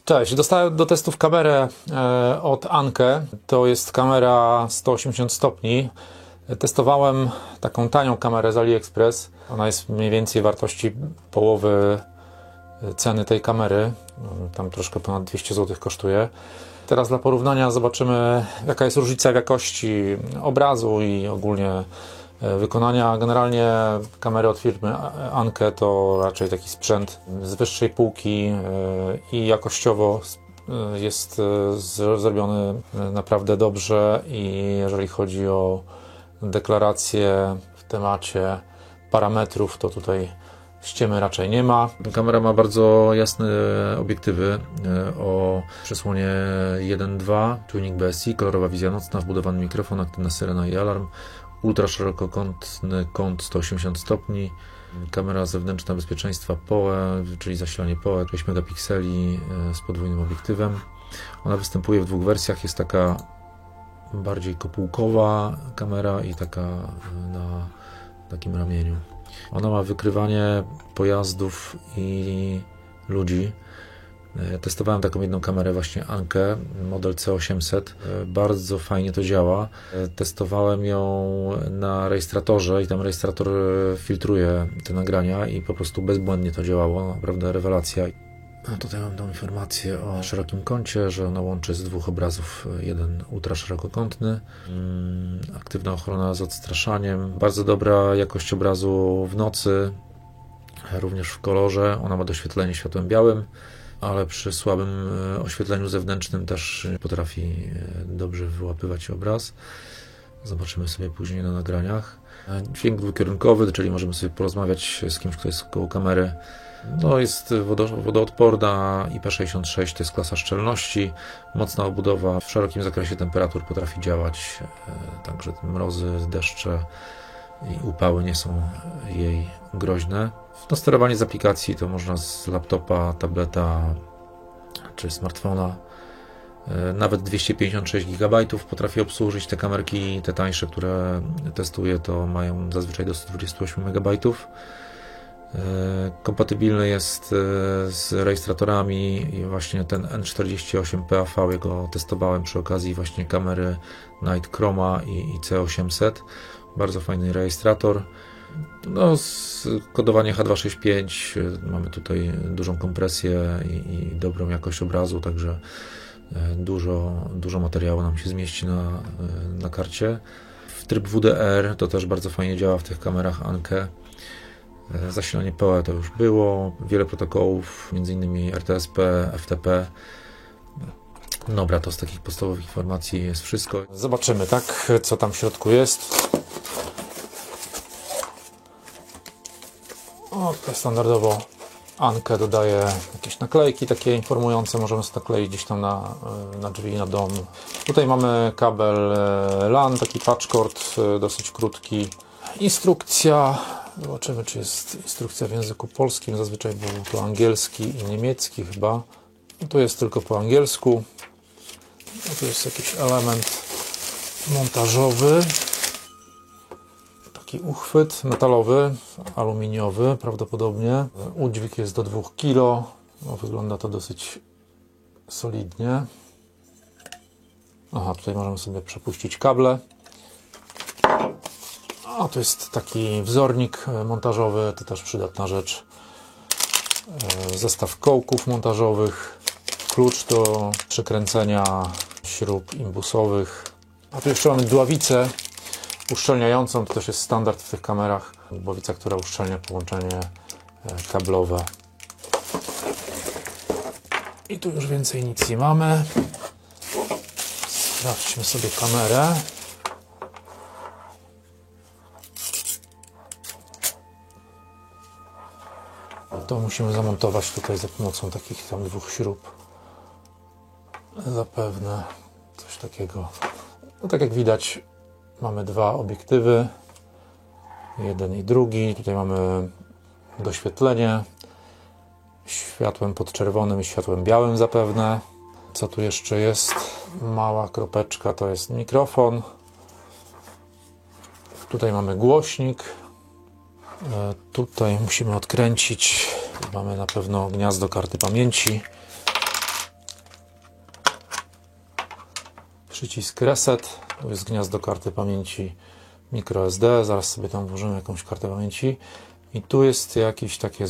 Cześć, dostałem do testów kamerę od Anke. To jest kamera 180 stopni. Testowałem taką tanią kamerę z AliExpress. Ona jest mniej więcej wartości połowy ceny tej kamery. Tam troszkę ponad 200 zł kosztuje. Teraz dla porównania zobaczymy, jaka jest różnica w jakości obrazu i ogólnie wykonania. Generalnie kamery od firmy Anke to raczej taki sprzęt z wyższej półki i jakościowo jest zrobiony naprawdę dobrze, i jeżeli chodzi o deklaracje w temacie parametrów, to tutaj ściemy raczej nie ma. Kamera ma bardzo jasne obiektywy o przesłonie 1.2, tuning BSI, kolorowa wizja nocna, wbudowany mikrofon, aktywna syrena i alarm, ultra szerokokątny kąt 180 stopni, kamera zewnętrzna bezpieczeństwa PoE, czyli zasilanie PoE, 6 megapikseli z podwójnym obiektywem. Ona występuje w dwóch wersjach, jest taka bardziej kopułkowa kamera i taka na takim ramieniu. Ona ma wykrywanie pojazdów i ludzi. Testowałem taką jedną kamerę właśnie Anke, model C800. Bardzo fajnie to działa. Testowałem ją na rejestratorze i tam rejestrator filtruje te nagrania i po prostu bezbłędnie to działało. Naprawdę rewelacja. A tutaj mam tą informację o szerokim kącie, że ona łączy z dwóch obrazów jeden ultra szerokokątny. Aktywna ochrona z odstraszaniem. Bardzo dobra jakość obrazu w nocy, również w kolorze. Ona ma doświetlenie światłem białym, ale przy słabym oświetleniu zewnętrznym też potrafi dobrze wyłapywać obraz. Zobaczymy sobie później na nagraniach. Dźwięk dwukierunkowy, czyli możemy sobie porozmawiać z kimś, kto jest koło kamery. No, jest wodoodporna, IP66 to jest klasa szczelności, mocna obudowa, w szerokim zakresie temperatur potrafi działać, także mrozy, deszcze i upały nie są jej groźne. No, sterowanie z aplikacji to można z laptopa, tableta czy smartfona. Nawet 256 GB potrafi obsłużyć te kamerki, te tańsze, które testuję, to mają zazwyczaj do 128 MB. Kompatybilny jest z rejestratorami i właśnie ten N48 PAV, jego testowałem przy okazji właśnie kamery Night Chroma i C800. Bardzo fajny rejestrator. No, kodowanie H265, mamy tutaj dużą kompresję i dobrą jakość obrazu, także dużo materiału nam się zmieści na karcie. W tryb WDR to też bardzo fajnie działa w tych kamerach Anke. Zasilanie PoE to już było, wiele protokołów, m.in. RTSP, FTP. Dobra, to z takich podstawowych informacji jest wszystko. Zobaczymy, tak, co tam w środku jest. O, tutaj standardowo Anke dodaje jakieś naklejki takie informujące, możemy sobie nakleić gdzieś tam na drzwi, na dom. Tutaj mamy kabel LAN, taki patchcord, dosyć krótki. Instrukcja. Zobaczymy, czy jest instrukcja w języku polskim. Zazwyczaj był to angielski i niemiecki chyba. No, tu jest tylko po angielsku. No, tu jest jakiś element montażowy. Taki uchwyt metalowy, aluminiowy prawdopodobnie. Udźwig jest do 2 kg. No, wygląda to dosyć solidnie. Aha, tutaj możemy sobie przepuścić kable. A to jest taki wzornik montażowy, to też przydatna rzecz. Zestaw kołków montażowych, klucz do przekręcenia śrub imbusowych. A tu jeszcze mamy dławicę uszczelniającą, to też jest standard w tych kamerach. Dławica, która uszczelnia połączenie kablowe. I tu już więcej nic nie mamy. Sprawdźmy sobie kamerę. To musimy zamontować tutaj za pomocą takich tam dwóch śrub. Zapewne coś takiego. No, tak jak widać, mamy dwa obiektywy. Jeden i drugi. Tutaj mamy doświetlenie światłem podczerwonym i światłem białym zapewne. Co tu jeszcze jest? Mała kropeczka, to jest mikrofon. Tutaj mamy głośnik. Tutaj musimy odkręcić. Mamy na pewno gniazdo karty pamięci. przycisk reset, tu jest gniazdo karty pamięci microSD, zaraz sobie tam włożymy jakąś kartę pamięci i tu jest jakieś takie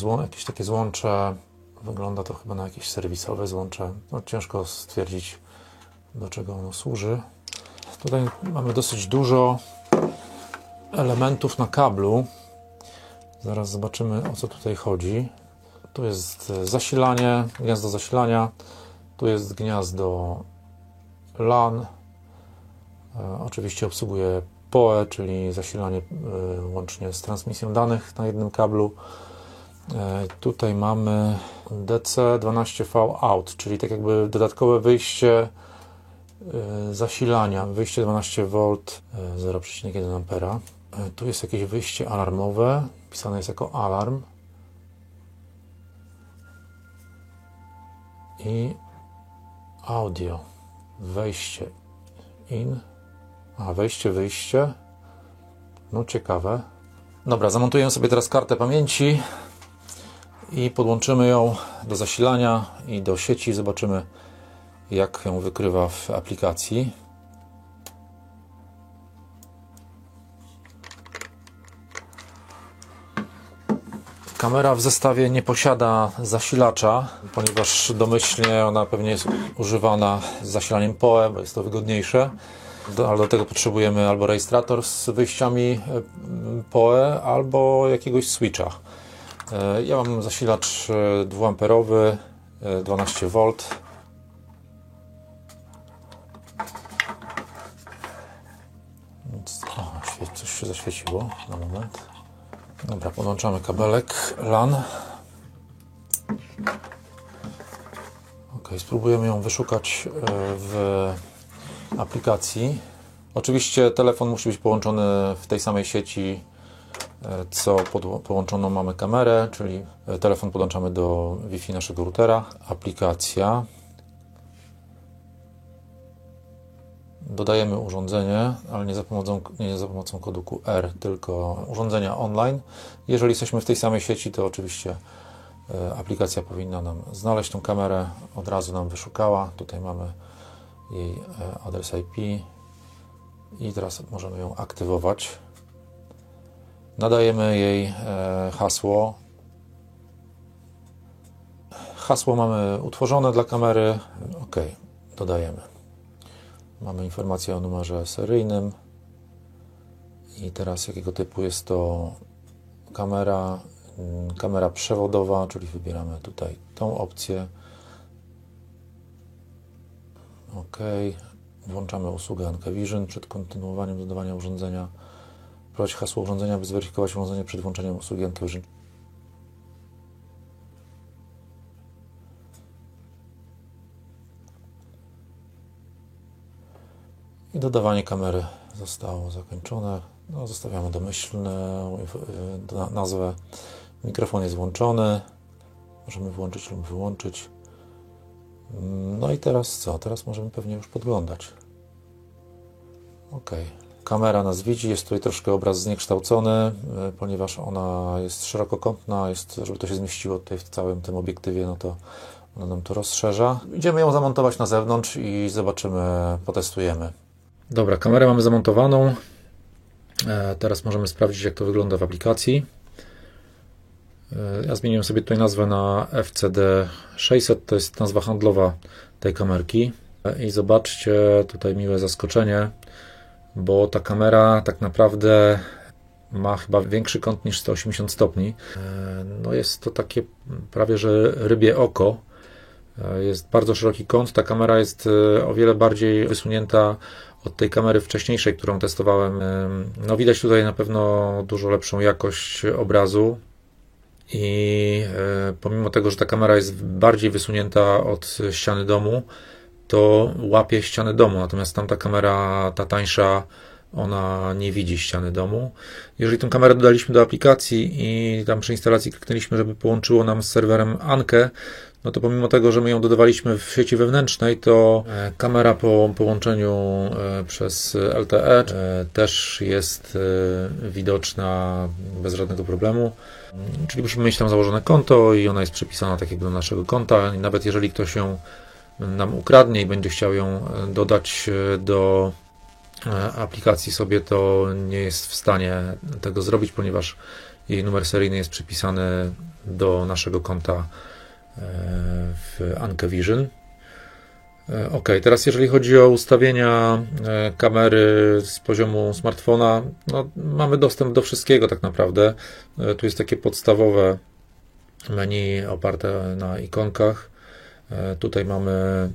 złącze, wygląda to chyba na jakieś serwisowe złącze, no, ciężko stwierdzić, do czego ono służy. Tutaj mamy dosyć dużo elementów na kablu, zaraz zobaczymy, o co tutaj chodzi. Tu jest zasilanie, gniazdo zasilania, tu jest gniazdo LAN, oczywiście obsługuje PoE, czyli zasilanie łącznie z transmisją danych na jednym kablu. Tutaj mamy DC12V out, czyli tak jakby dodatkowe wyjście zasilania, wyjście 12V 0,1 A. Tu jest jakieś wyjście alarmowe, pisane jest jako alarm. I audio, wejście in, wejście, wyjście, no ciekawe. Dobra, zamontuję sobie teraz kartę pamięci i podłączymy ją do zasilania i do sieci, zobaczymy, jak ją wykrywa w aplikacji. Kamera w zestawie nie posiada zasilacza, ponieważ domyślnie ona pewnie jest używana z zasilaniem PoE, bo jest to wygodniejsze. Ale do tego potrzebujemy albo rejestrator z wyjściami PoE, albo jakiegoś switcha. Ja mam zasilacz 2A, 12V. Coś się zaświeciło na moment. Dobra, podłączamy kabelek LAN. Ok, spróbujemy ją wyszukać w aplikacji. Oczywiście telefon musi być połączony w tej samej sieci, co połączoną mamy kamerę, czyli telefon podłączamy do Wi-Fi naszego routera. Aplikacja. Dodajemy urządzenie, ale nie za pomocą kodu QR, tylko urządzenia online. Jeżeli jesteśmy w tej samej sieci, to oczywiście aplikacja powinna nam znaleźć tą kamerę, od razu nam wyszukała. Tutaj mamy jej adres IP i teraz możemy ją aktywować. Nadajemy jej hasło. Hasło mamy utworzone dla kamery. OK, dodajemy. Mamy informację o numerze seryjnym i teraz jakiego typu jest to kamera przewodowa, czyli wybieramy tutaj tą opcję. OK, włączamy usługę Ankevision przed kontynuowaniem dodawania urządzenia. Wprowadź hasło urządzenia, by zweryfikować urządzenie przed włączeniem usługi Ankevision. I dodawanie kamery zostało zakończone. No, zostawiamy domyślną nazwę. Mikrofon jest włączony. Możemy włączyć lub wyłączyć. No i teraz co? Teraz możemy pewnie już podglądać. OK. Kamera nas widzi. Jest tutaj troszkę obraz zniekształcony, ponieważ ona jest szerokokątna. Żeby to się zmieściło tutaj w całym tym obiektywie, no to ona nam to rozszerza. Idziemy ją zamontować na zewnątrz i zobaczymy, potestujemy. Dobra, kamerę mamy zamontowaną. Teraz możemy sprawdzić, jak to wygląda w aplikacji. Ja zmieniłem sobie tutaj nazwę na FCD600, to jest nazwa handlowa tej kamerki. I zobaczcie, tutaj miłe zaskoczenie, bo ta kamera tak naprawdę ma chyba większy kąt niż 180 stopni. No jest to takie prawie że rybie oko. Jest bardzo szeroki kąt. Ta kamera jest o wiele bardziej wysunięta od tej kamery wcześniejszej, którą testowałem. No widać tutaj na pewno dużo lepszą jakość obrazu i pomimo tego, że ta kamera jest bardziej wysunięta od ściany domu, to łapie ścianę domu, natomiast tamta kamera, ta tańsza, ona nie widzi ściany domu. Jeżeli tę kamerę dodaliśmy do aplikacji i tam przy instalacji kliknęliśmy, żeby połączyło nam z serwerem Anke, no to pomimo tego, że my ją dodawaliśmy w sieci wewnętrznej, to kamera po połączeniu przez LTE też jest widoczna bez żadnego problemu. Czyli musimy mieć tam założone konto i ona jest przypisana tak jakby do naszego konta. I nawet jeżeli ktoś ją nam ukradnie i będzie chciał ją dodać do aplikacji sobie, to nie jest w stanie tego zrobić, ponieważ jej numer seryjny jest przypisany do naszego konta w Anke Vision. Ok, teraz jeżeli chodzi o ustawienia kamery z poziomu smartfona, no, mamy dostęp do wszystkiego tak naprawdę. Tu jest takie podstawowe menu oparte na ikonkach. Tutaj mamy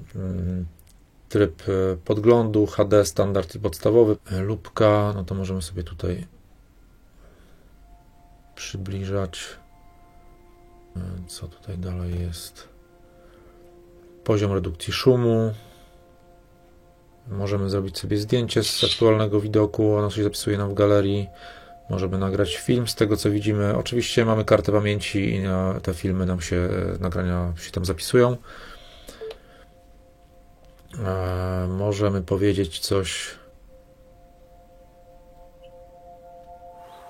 tryb podglądu, HD, standard i podstawowy. Lupka, no to możemy sobie tutaj przybliżać. Co tutaj dalej jest? Poziom redukcji szumu. Możemy zrobić sobie zdjęcie z aktualnego widoku, ono się zapisuje nam w galerii. Możemy nagrać film z tego, co widzimy. Oczywiście mamy kartę pamięci i na te filmy nam się, nagrania się tam zapisują. Możemy powiedzieć coś.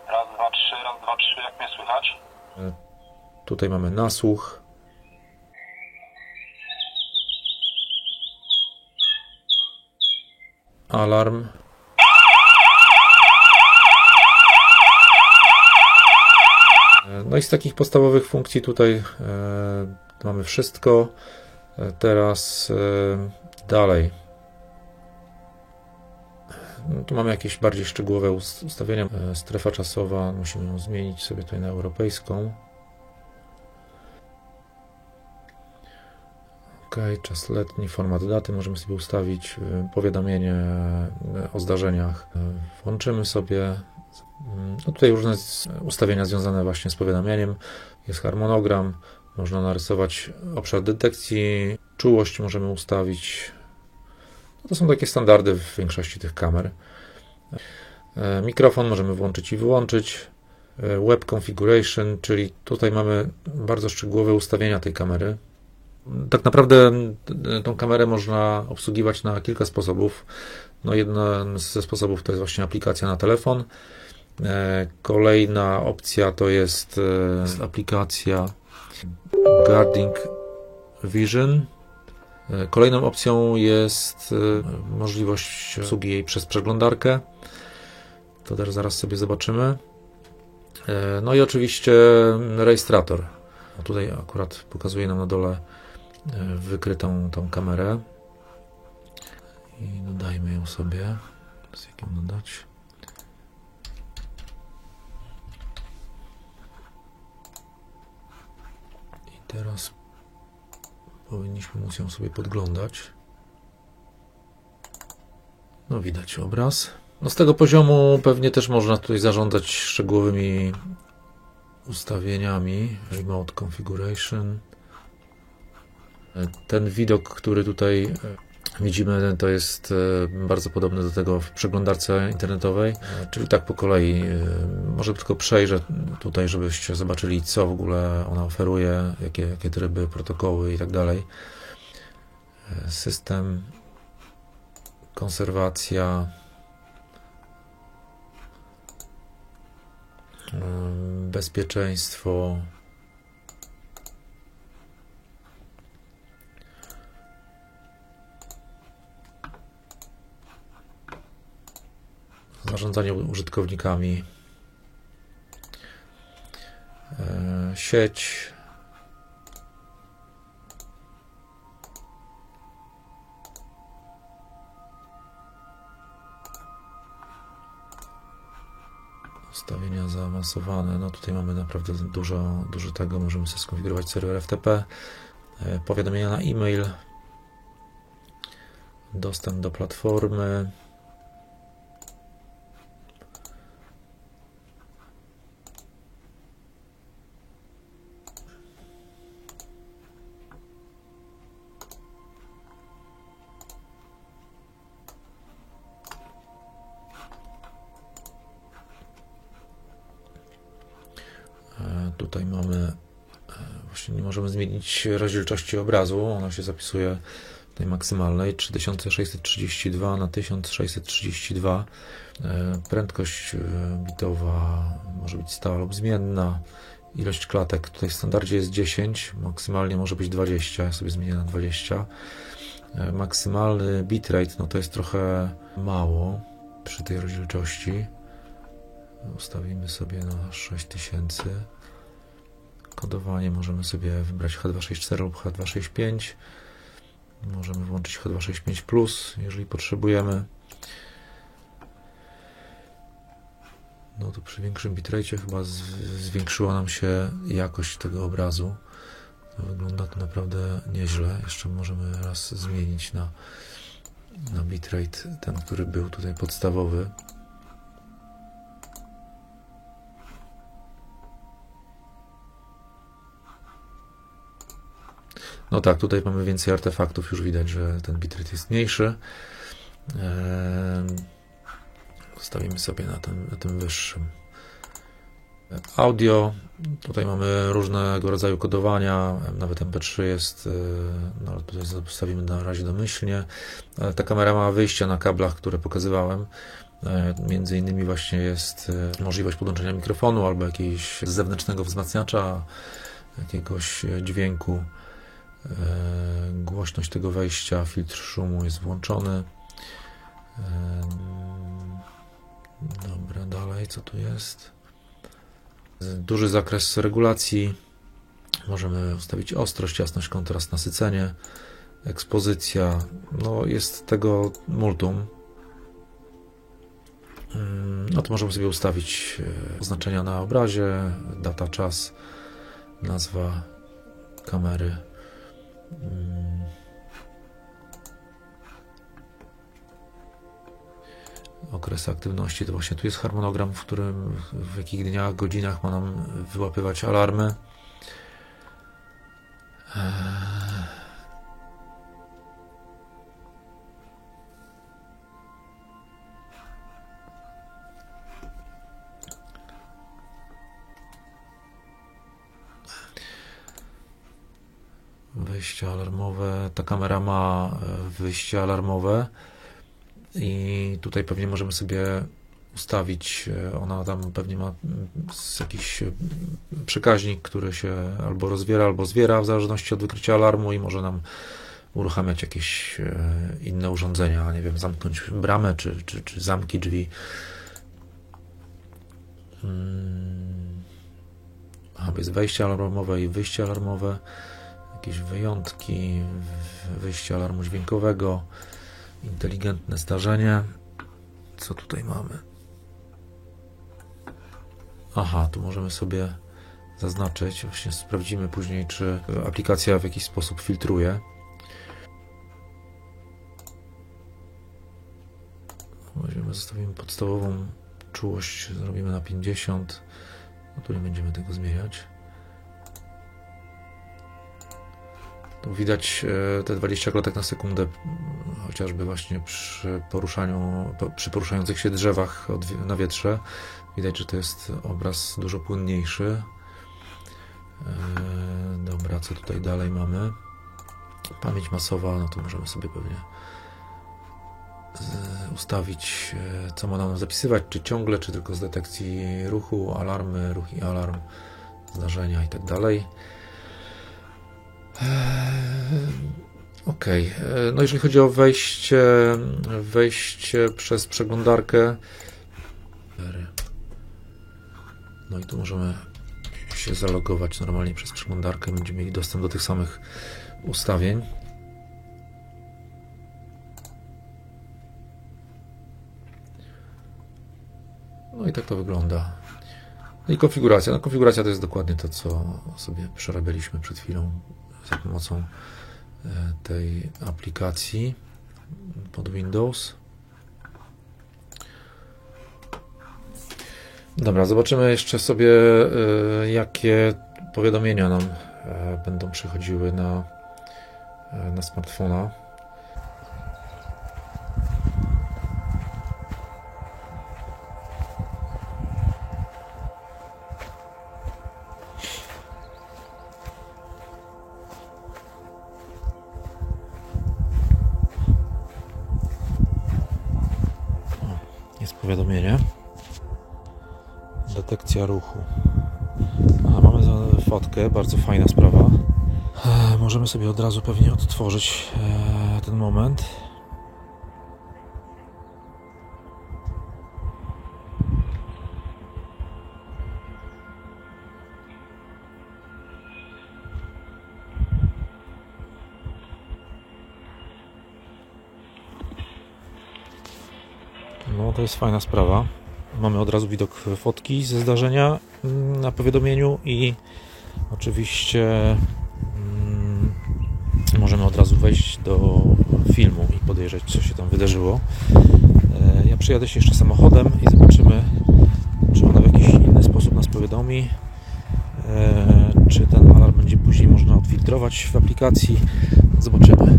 Raz, dwa, trzy, jak mnie słychać? Tutaj mamy nasłuch. Alarm. No i z takich podstawowych funkcji tutaj mamy wszystko. Teraz dalej. No, tu mamy jakieś bardziej szczegółowe ustawienia. Strefa czasowa, musimy ją zmienić sobie tutaj na europejską. Ok, czas letni, format daty, możemy sobie ustawić powiadomienie o zdarzeniach. Włączymy sobie, no tutaj różne ustawienia związane właśnie z powiadamianiem. Jest harmonogram, można narysować obszar detekcji, czułość możemy ustawić. No to są takie standardy w większości tych kamer. Mikrofon możemy włączyć i wyłączyć. Web configuration, czyli tutaj mamy bardzo szczegółowe ustawienia tej kamery. Tak naprawdę tą kamerę można obsługiwać na kilka sposobów. No jeden ze sposobów to jest właśnie aplikacja na telefon. Kolejna opcja to jest aplikacja Guarding Vision. Kolejną opcją jest możliwość obsługi jej przez przeglądarkę. To też zaraz sobie zobaczymy. No i oczywiście rejestrator. Tutaj akurat pokazuje nam na dole wykrytą tą kamerę. I dodajmy ją sobie. Z jaką dodać? I teraz powinniśmy móc ją sobie podglądać. No widać obraz. No z tego poziomu pewnie też można tutaj zarządzać szczegółowymi ustawieniami. Remote Configuration. Ten widok, który tutaj widzimy, to jest bardzo podobny do tego w przeglądarce internetowej, czyli tak po kolei. Może tylko przejrzę tutaj, żebyście zobaczyli, co w ogóle ona oferuje, jakie tryby, protokoły i tak dalej. System, konserwacja, bezpieczeństwo, zarządzanie użytkownikami, sieć, ustawienia zaawansowane. No tutaj mamy naprawdę dużo tego. Możemy sobie skonfigurować serwer FTP, powiadomienia na e-mail, dostęp do platformy. Tutaj mamy, właśnie nie możemy zmienić rozdzielczości obrazu, ona się zapisuje tej maksymalnej 3632 na 1632. Prędkość bitowa może być stała lub zmienna. Ilość klatek tutaj w standardzie jest 10, maksymalnie może być 20, ja sobie zmienię na 20. Maksymalny bitrate, no to jest trochę mało przy tej rozdzielczości. Ustawimy sobie na 6000. Kodowanie możemy sobie wybrać H264 lub H265. Możemy włączyć H265+, jeżeli potrzebujemy. No to przy większym bitrate chyba zwiększyła nam się jakość tego obrazu. To wygląda to naprawdę nieźle. Jeszcze możemy raz zmienić na bitrate, ten, który był tutaj podstawowy. No tak, tutaj mamy więcej artefaktów, już widać, że ten bitrate jest mniejszy. Zostawimy sobie na tym wyższym. Audio, tutaj mamy różnego rodzaju kodowania, nawet MP3 jest, no tutaj zostawimy na razie domyślnie. Ta kamera ma wyjścia na kablach, które pokazywałem. Między innymi właśnie jest możliwość podłączenia mikrofonu albo jakiegoś zewnętrznego wzmacniacza, jakiegoś dźwięku. Głośność tego wejścia, filtr szumu jest włączony. Dobra, dalej, co tu jest? Duży zakres regulacji. Możemy ustawić ostrość, jasność, kontrast, nasycenie, ekspozycja. No, jest tego multum. No to możemy sobie ustawić oznaczenia na obrazie, data, czas, nazwa kamery. Okres aktywności to właśnie tu jest harmonogram, w jakich dniach, godzinach ma nam wyłapywać alarmy. Wyjście alarmowe. Ta kamera ma wyjście alarmowe i tutaj pewnie możemy sobie ustawić, ona tam pewnie ma jakiś przekaźnik, który się albo rozwiera, albo zwiera w zależności od wykrycia alarmu i może nam uruchamiać jakieś inne urządzenia, nie wiem, zamknąć bramę, czy zamki drzwi. Jest wejście alarmowe i wyjście alarmowe. Jakieś wyjątki, wyjście alarmu dźwiękowego, inteligentne starzenie. Co tutaj mamy? Aha, tu możemy sobie zaznaczyć. Właśnie sprawdzimy później, czy aplikacja w jakiś sposób filtruje. Weźmiemy, zostawimy podstawową czułość, zrobimy na 50. No tu nie będziemy tego zmieniać. Tu widać te 20 klatek na sekundę, chociażby właśnie przy poruszających się drzewach na wietrze. Widać, że to jest obraz dużo płynniejszy. Dobra, co tutaj dalej mamy? Pamięć masowa, no to możemy sobie pewnie ustawić, co ma nam zapisywać, czy ciągle, czy tylko z detekcji ruchu, alarmy, ruch i alarm, zdarzenia i tak dalej. Ok, no jeżeli chodzi o wejście przez przeglądarkę, no i tu możemy się zalogować normalnie przez przeglądarkę, będziemy mieli dostęp do tych samych ustawień. No i tak to wygląda. No i konfiguracja. No konfiguracja to jest dokładnie to, co sobie przerabialiśmy przed chwilą za pomocą tej aplikacji pod Windows. Dobra, zobaczymy jeszcze sobie, jakie powiadomienia nam będą przychodziły na smartfona. Jest powiadomienie. Detekcja ruchu. Mamy fotkę, bardzo fajna sprawa. możemy sobie od razu pewnie odtworzyć ten moment. No to jest fajna sprawa. Mamy od razu widok fotki ze zdarzenia na powiadomieniu i oczywiście możemy od razu wejść do filmu i podejrzeć, co się tam wydarzyło. Ja przyjadę się jeszcze samochodem i zobaczymy, czy ona w jakiś inny sposób nas powiadomi, czy ten alarm będzie później można odfiltrować w aplikacji. Zobaczymy.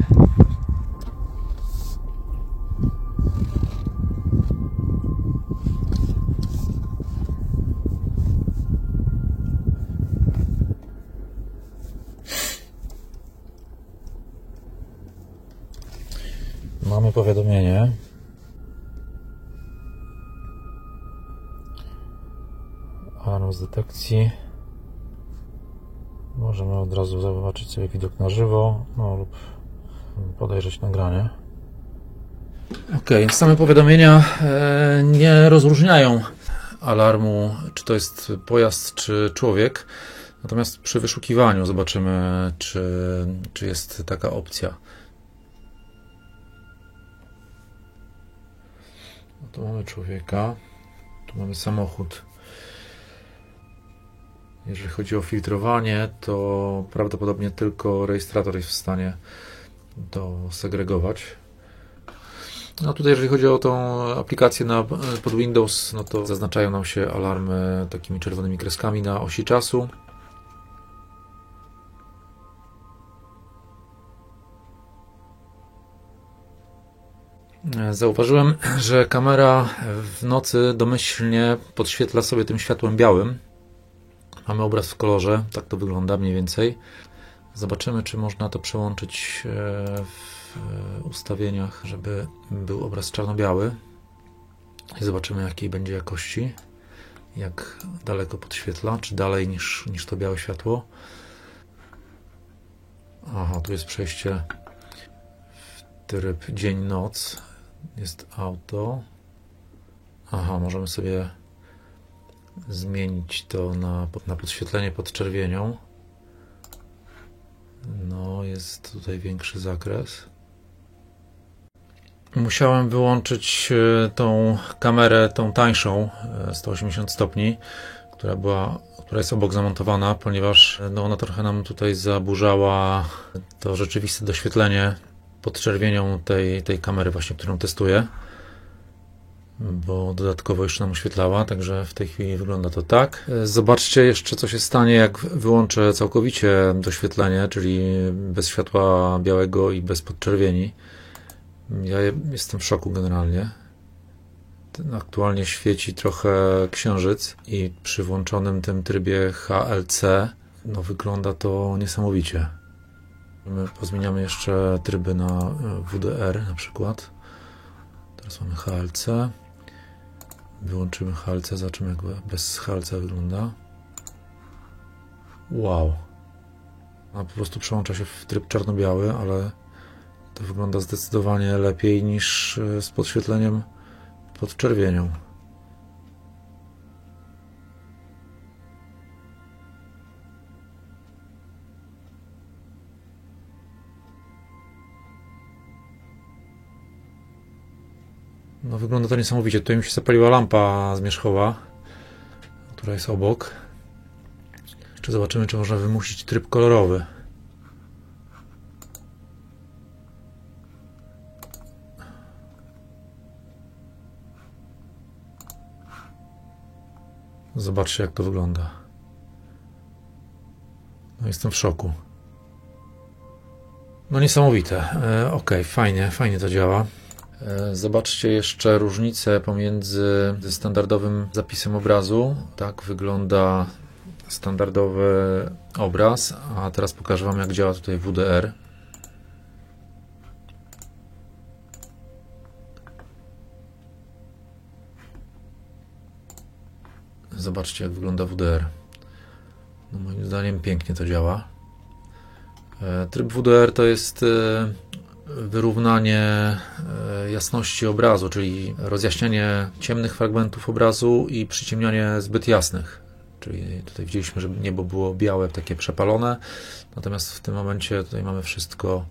Mamy powiadomienie. Alarm z detekcji. Możemy od razu zobaczyć sobie widok na żywo, no lub podejrzeć nagranie. Ok, same powiadomienia nie rozróżniają alarmu, czy to jest pojazd, czy człowiek. Natomiast przy wyszukiwaniu zobaczymy, czy jest taka opcja. Tu mamy człowieka, tu mamy samochód. Jeżeli chodzi o filtrowanie, to prawdopodobnie tylko rejestrator jest w stanie to segregować. A tutaj jeżeli chodzi o tą aplikację pod Windows, no to zaznaczają nam się alarmy takimi czerwonymi kreskami na osi czasu. Zauważyłem, że kamera w nocy domyślnie podświetla sobie tym światłem białym. Mamy obraz w kolorze, tak to wygląda mniej więcej. Zobaczymy, czy można to przełączyć w ustawieniach, żeby był obraz czarno-biały. I zobaczymy, jakiej będzie jakości, jak daleko podświetla, czy dalej niż to białe światło. Aha, tu jest przejście w tryb dzień-noc. Jest auto. Aha, możemy sobie zmienić to na podświetlenie pod czerwienią. No, jest tutaj większy zakres. Musiałem wyłączyć tą kamerę, tą tańszą, 180 stopni, która jest obok zamontowana, ponieważ no, ona trochę nam tutaj zaburzała to rzeczywiste doświetlenie pod czerwienią tej kamery właśnie, którą testuję, bo dodatkowo jeszcze nam oświetlała, także w tej chwili wygląda to tak. Zobaczcie jeszcze, co się stanie, jak wyłączę całkowicie doświetlenie, czyli bez światła białego i bez podczerwieni. Ja jestem w szoku generalnie. Aktualnie świeci trochę księżyc i przy włączonym tym trybie HLC no, wygląda to niesamowicie. My pozmieniamy jeszcze tryby na WDR na przykład. Teraz mamy HLC. Wyłączymy HLC, zobaczymy, jak bez HLC wygląda. Wow. Po prostu przełącza się w tryb czarno-biały, ale to wygląda zdecydowanie lepiej niż z podświetleniem pod czerwienią. No, wygląda to niesamowicie. Tutaj mi się zapaliła lampa zmierzchowa, która jest obok. Jeszcze zobaczymy, czy można wymusić tryb kolorowy. Zobaczcie, jak to wygląda. No, jestem w szoku. No niesamowite. Ok, fajnie to działa. Zobaczcie jeszcze różnicę pomiędzy standardowym zapisem obrazu. Tak wygląda standardowy obraz, a teraz pokażę Wam, jak działa tutaj WDR. Zobaczcie, jak wygląda WDR. No, moim zdaniem pięknie to działa. Tryb WDR to jest wyrównanie jasności obrazu, czyli rozjaśnianie ciemnych fragmentów obrazu i przyciemnianie zbyt jasnych. Czyli tutaj widzieliśmy, że niebo było białe, takie przepalone, natomiast w tym momencie tutaj mamy wszystko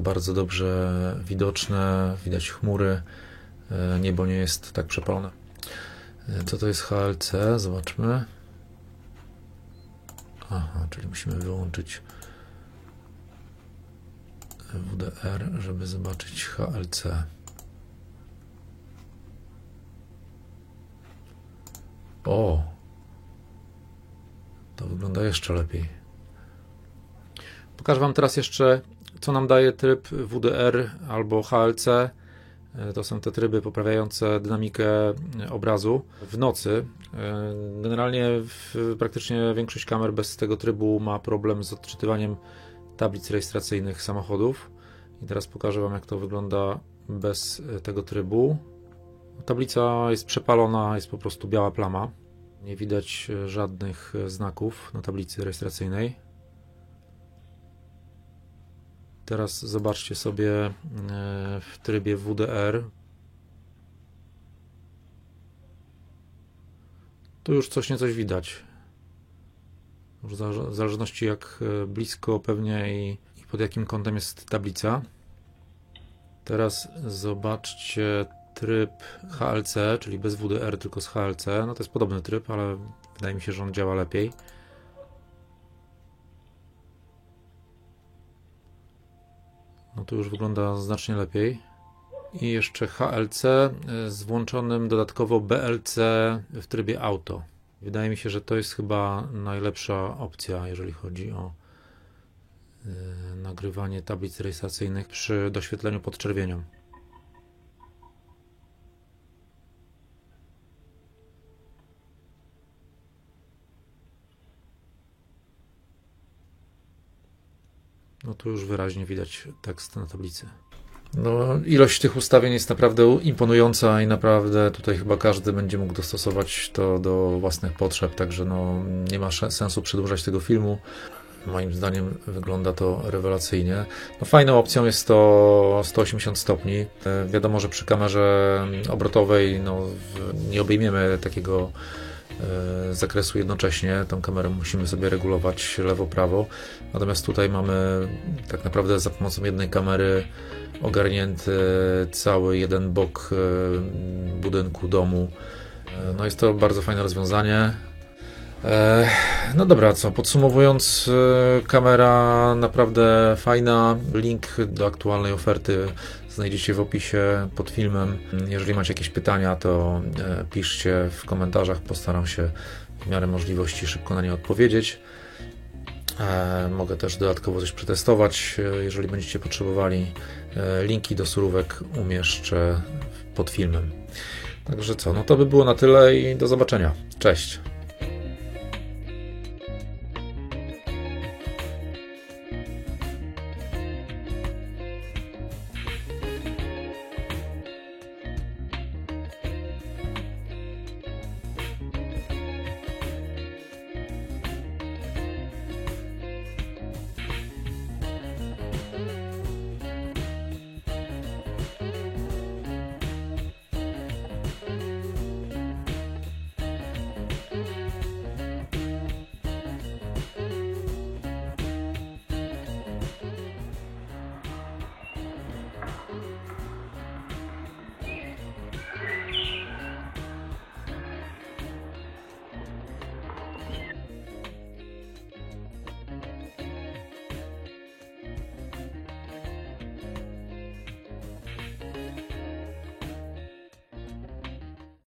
bardzo dobrze widoczne, widać chmury, niebo nie jest tak przepalone. Co to jest HLC? Zobaczmy. Aha, czyli musimy wyłączyć WDR, żeby zobaczyć HLC. O! To wygląda jeszcze lepiej. Pokażę Wam teraz jeszcze, co nam daje tryb WDR albo HLC. To są te tryby poprawiające dynamikę obrazu w nocy. Generalnie praktycznie większość kamer bez tego trybu ma problem z odczytywaniem tablic rejestracyjnych samochodów. I teraz pokażę Wam, jak to wygląda bez tego trybu. Tablica jest przepalona, jest po prostu biała plama. Nie widać żadnych znaków na tablicy rejestracyjnej. Teraz zobaczcie sobie w trybie WDR. Tu już coś widać. Już w zależności jak blisko pewnie i pod jakim kątem jest tablica. Teraz zobaczcie tryb HLC, czyli bez WDR, tylko z HLC. No to jest podobny tryb, ale wydaje mi się, że on działa lepiej. No to już wygląda znacznie lepiej. I jeszcze HLC z włączonym dodatkowo BLC w trybie auto. Wydaje mi się, że to jest chyba najlepsza opcja, jeżeli chodzi o nagrywanie tablic rejestracyjnych przy doświetleniu podczerwienią. No tu już wyraźnie widać tekst na tablicy. No, ilość tych ustawień jest naprawdę imponująca i naprawdę tutaj chyba każdy będzie mógł dostosować to do własnych potrzeb, także no, nie ma sensu przedłużać tego filmu. Moim zdaniem wygląda to rewelacyjnie. No, fajną opcją jest to 180 stopni. Wiadomo, że przy kamerze obrotowej no, nie obejmiemy takiego zakresu jednocześnie. Tą kamerę musimy sobie regulować lewo-prawo. Natomiast tutaj mamy tak naprawdę za pomocą jednej kamery ogarnięty cały jeden bok budynku, domu. No jest to bardzo fajne rozwiązanie. No dobra, co? Podsumowując, kamera naprawdę fajna. Link do aktualnej oferty znajdziecie w opisie pod filmem. Jeżeli macie jakieś pytania, to piszcie w komentarzach. Postaram się w miarę możliwości szybko na nie odpowiedzieć. Mogę też dodatkowo coś przetestować, jeżeli będziecie potrzebowali. Linki do surówek umieszczę pod filmem. Także co? No to by było na tyle i do zobaczenia. Cześć!